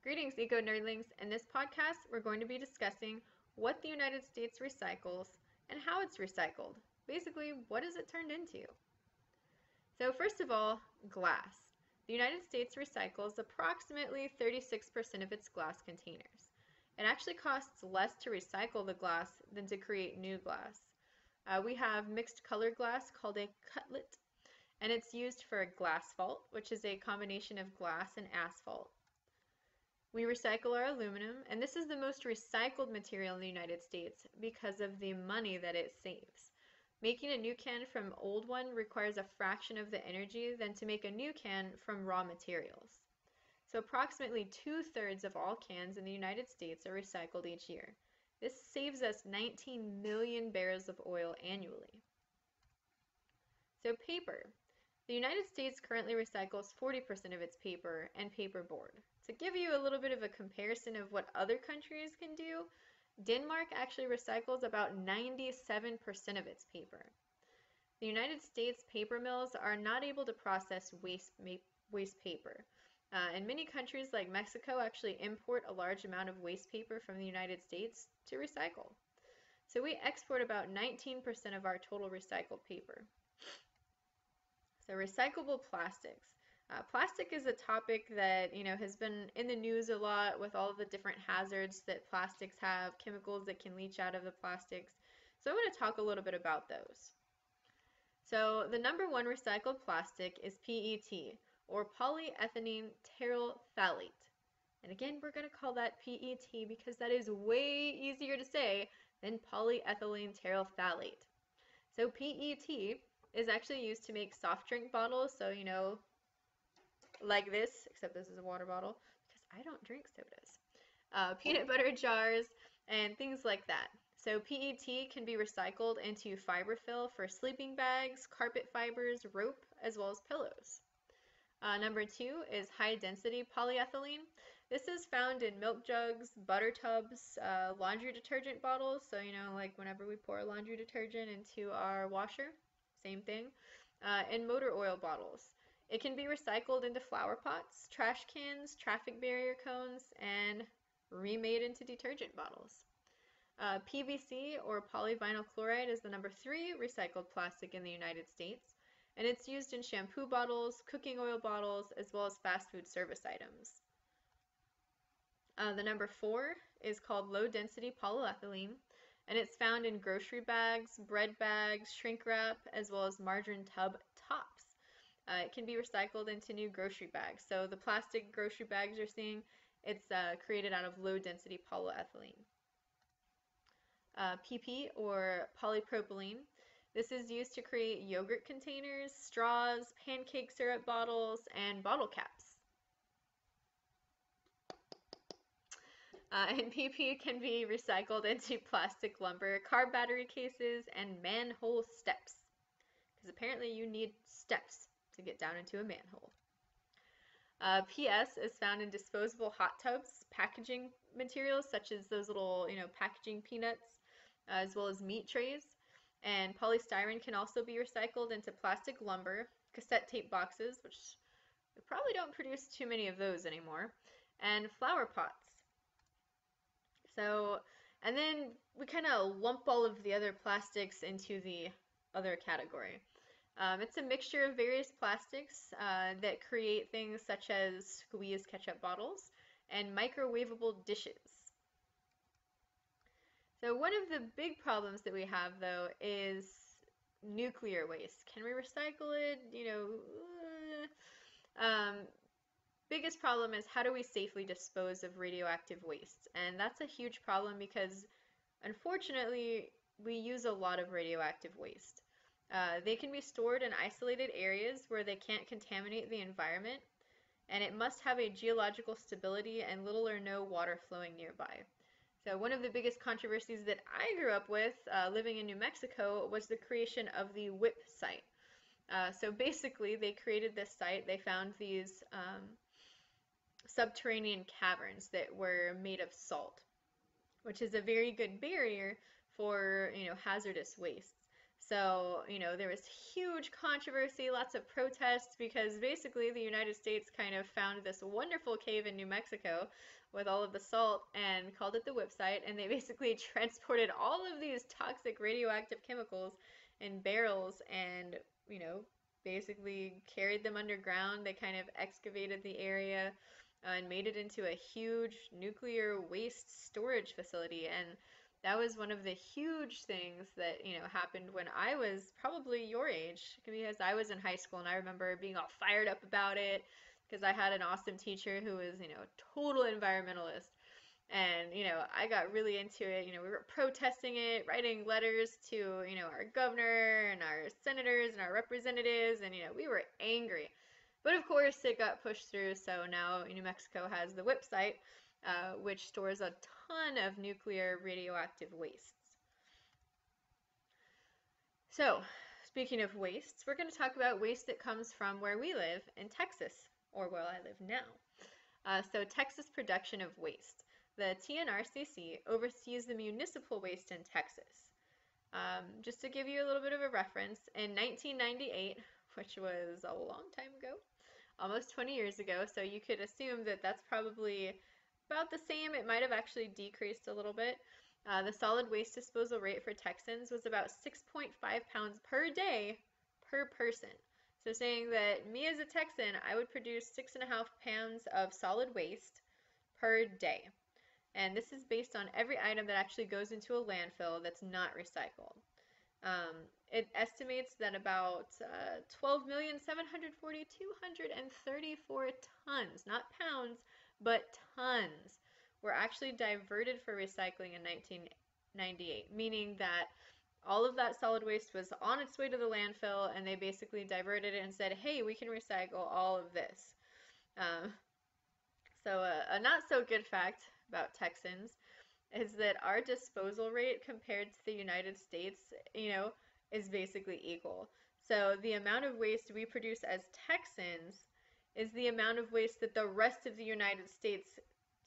Greetings, Eco Nerdlings. In this podcast, we're going to be discussing what the United States recycles and how it's recycled. Basically, what is it turned into? So, first of all, glass. The United States recycles approximately 36% of its glass containers. It actually costs less to recycle the glass than to create new glass. We have mixed color glass called a cutlet, and it's used for glassfault, which is a combination of glass and asphalt. We recycle our aluminum, and this is the most recycled material in the United States because of the money that it saves. Making a new can from old one requires a fraction of the energy than to make a new can from raw materials. So approximately 2/3 of all cans in the United States are recycled each year. This saves us 19 million barrels of oil annually. So paper. The United States currently recycles 40% of its paper and paperboard. To give you a little bit of a comparison of what other countries can do, Denmark actually recycles about 97% of its paper. The United States paper mills are not able to process waste paper. And many countries like Mexico actually import a large amount of waste paper from the United States to recycle. So we export about 19% of our total recycled paper. So recyclable plastics. Plastic is a topic that has been in the news a lot with all of the different hazards that plastics have, chemicals that can leach out of the plastics. So I want to talk a little bit about those. So the number one recycled plastic is PET, or polyethylene terephthalate. And again, we're going to call that PET because that is way easier to say than polyethylene terephthalate. So PET is actually used to make soft drink bottles, so like this, except this is a water bottle because I don't drink sodas. Peanut butter jars and things like that. So PET can be recycled into fiberfill for sleeping bags, carpet fibers, rope, as well as pillows. Number two is high density polyethylene. This is found in milk jugs, butter tubs, laundry detergent bottles. So, like whenever we pour laundry detergent into our washer, same thing. And motor oil bottles. It can be recycled into flower pots, trash cans, traffic barrier cones, and remade into detergent bottles. PVC, or polyvinyl chloride, is the number three recycled plastic in the United States, and it's used in shampoo bottles, cooking oil bottles, as well as fast food service items. The number four is called low density polyethylene, and it's found in grocery bags, bread bags, shrink wrap, as well as margarine tub tops. It can be recycled into new grocery bags. So the plastic grocery bags you're seeing, it's created out of low density polyethylene. PP, or polypropylene. This is used to create yogurt containers, straws, pancake syrup bottles, and bottle caps. And PP can be recycled into plastic lumber, car battery cases, and manhole steps. Because apparently you need steps to get down into a manhole. PS is found in disposable hot tubs, packaging materials such as those little, packaging peanuts, as well as meat trays. And polystyrene can also be recycled into plastic lumber, cassette tape boxes, which we probably don't produce too many of those anymore, and flower pots. So, and then we kind of lump all of the other plastics into the other category. It's a mixture of various plastics that create things such as squeeze ketchup bottles and microwavable dishes. So one of the big problems that we have, though, is nuclear waste. Can we recycle it? Biggest problem is how do we safely dispose of radioactive waste? And that's a huge problem because, unfortunately, we use a lot of radioactive waste. They can be stored in isolated areas where they can't contaminate the environment, and it must have a geological stability and little or no water flowing nearby. So one of the biggest controversies that I grew up with living in New Mexico was the creation of the WIPP site. So basically, they created this site. They found these subterranean caverns that were made of salt, which is a very good barrier for hazardous wastes. So, there was huge controversy, lots of protests, because basically the United States kind of found this wonderful cave in New Mexico with all of the salt and called it the whip site, and they basically transported all of these toxic radioactive chemicals in barrels and, you know, basically carried them underground. They kind of excavated the area and made it into a huge nuclear waste storage facility. And that was one of the huge things that, happened when I was probably your age, because I was in high school and I remember being all fired up about it because I had an awesome teacher who was, a total environmentalist. And, I got really into it. We were protesting it, writing letters to, our governor and our senators and our representatives, and, we were angry. But of course, it got pushed through, so now New Mexico has the WIP site, which stores a ton of nuclear radioactive wastes. So, speaking of wastes, we're going to talk about waste that comes from where we live in Texas, or where I live now. So, Texas production of waste. The TNRCC oversees the municipal waste in Texas. Just to give you a little bit of a reference, in 1998, which was a long time ago, almost 20 years ago, so you could assume that that's probably about the same. It might have actually decreased a little bit. The solid waste disposal rate for Texans was about 6.5 pounds per day per person. So saying that me as a Texan, I would produce 6.5 pounds of solid waste per day. And this is based on every item that actually goes into a landfill that's not recycled. It estimates that about 12,740,234 tons, not pounds, but tons, were actually diverted for recycling in 1998, meaning that all of that solid waste was on its way to the landfill, and they basically diverted it and said, hey, we can recycle all of this. So a not so good fact about Texans is that our disposal rate compared to the United States, is basically equal. So the amount of waste we produce as Texans is the amount of waste that the rest of the United States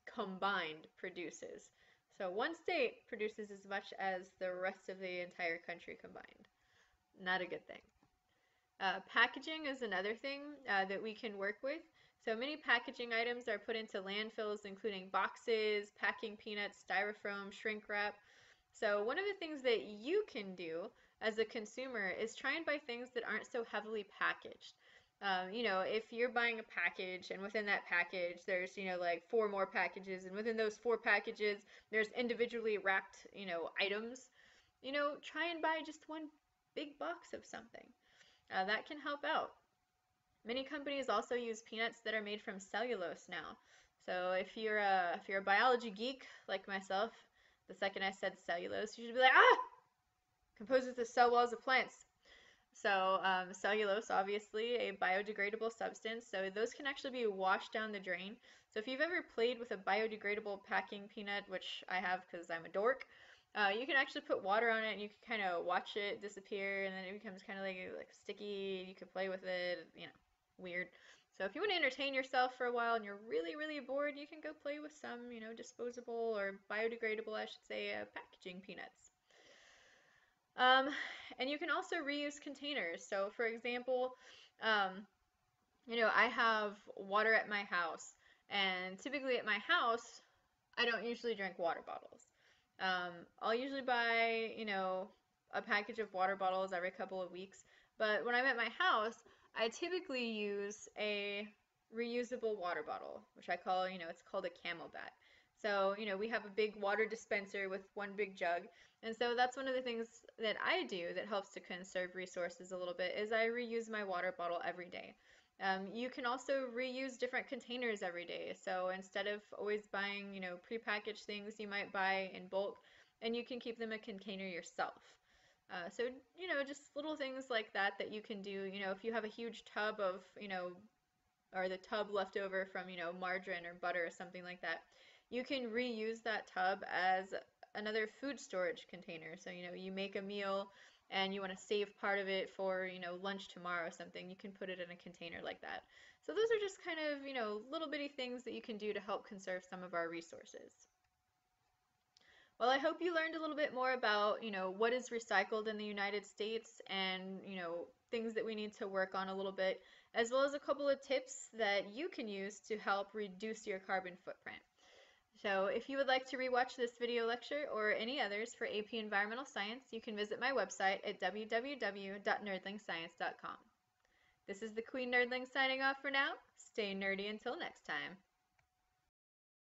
combined produces. So one state produces as much as the rest of the entire country combined. Not a good thing. Packaging is another thing that we can work with. So many packaging items are put into landfills, including boxes, packing peanuts, styrofoam, shrink wrap. So one of the things that you can do as a consumer is try and buy things that aren't so heavily packaged. If you're buying a package and within that package there's, like 4 more packages, and within those 4 packages there's individually wrapped, items, try and buy just one big box of something. That can help out. Many companies also use peanuts that are made from cellulose now. So if you're a biology geek like myself, the second I said cellulose, you should be like, composes the cell walls of plants. So cellulose, obviously, a biodegradable substance. So those can actually be washed down the drain. So if you've ever played with a biodegradable packing peanut, which I have because I'm a dork, you can actually put water on it and you can kind of watch it disappear, and then it becomes kind of like sticky. You can play with it, weird. So if you want to entertain yourself for a while and you're really, really bored, you can go play with some, disposable or biodegradable, I should say, packaging peanuts. And you can also reuse containers. So for example, I have water at my house, and typically at my house, I don't usually drink water bottles. I'll usually buy, a package of water bottles every couple of weeks. But when I'm at my house, I typically use a reusable water bottle, which I call, it's called a Camelback. So, we have a big water dispenser with one big jug. And so that's one of the things that I do that helps to conserve resources a little bit, is I reuse my water bottle every day. You can also reuse different containers every day. So instead of always buying, prepackaged things, you might buy in bulk, and you can keep them in a container yourself. So, just little things like that that you can do. If you have a huge tub of, or the tub left over from, margarine or butter or something like that, you can reuse that tub as another food storage container. So, you make a meal and you want to save part of it for, lunch tomorrow or something, you can put it in a container like that. So those are just kind of, little bitty things that you can do to help conserve some of our resources. Well, I hope you learned a little bit more about, what is recycled in the United States and, things that we need to work on a little bit, as well as a couple of tips that you can use to help reduce your carbon footprint. So if you would like to rewatch this video lecture or any others for AP Environmental Science, you can visit my website at www.nerdlingscience.com. This is the Queen Nerdling signing off for now. Stay nerdy until next time.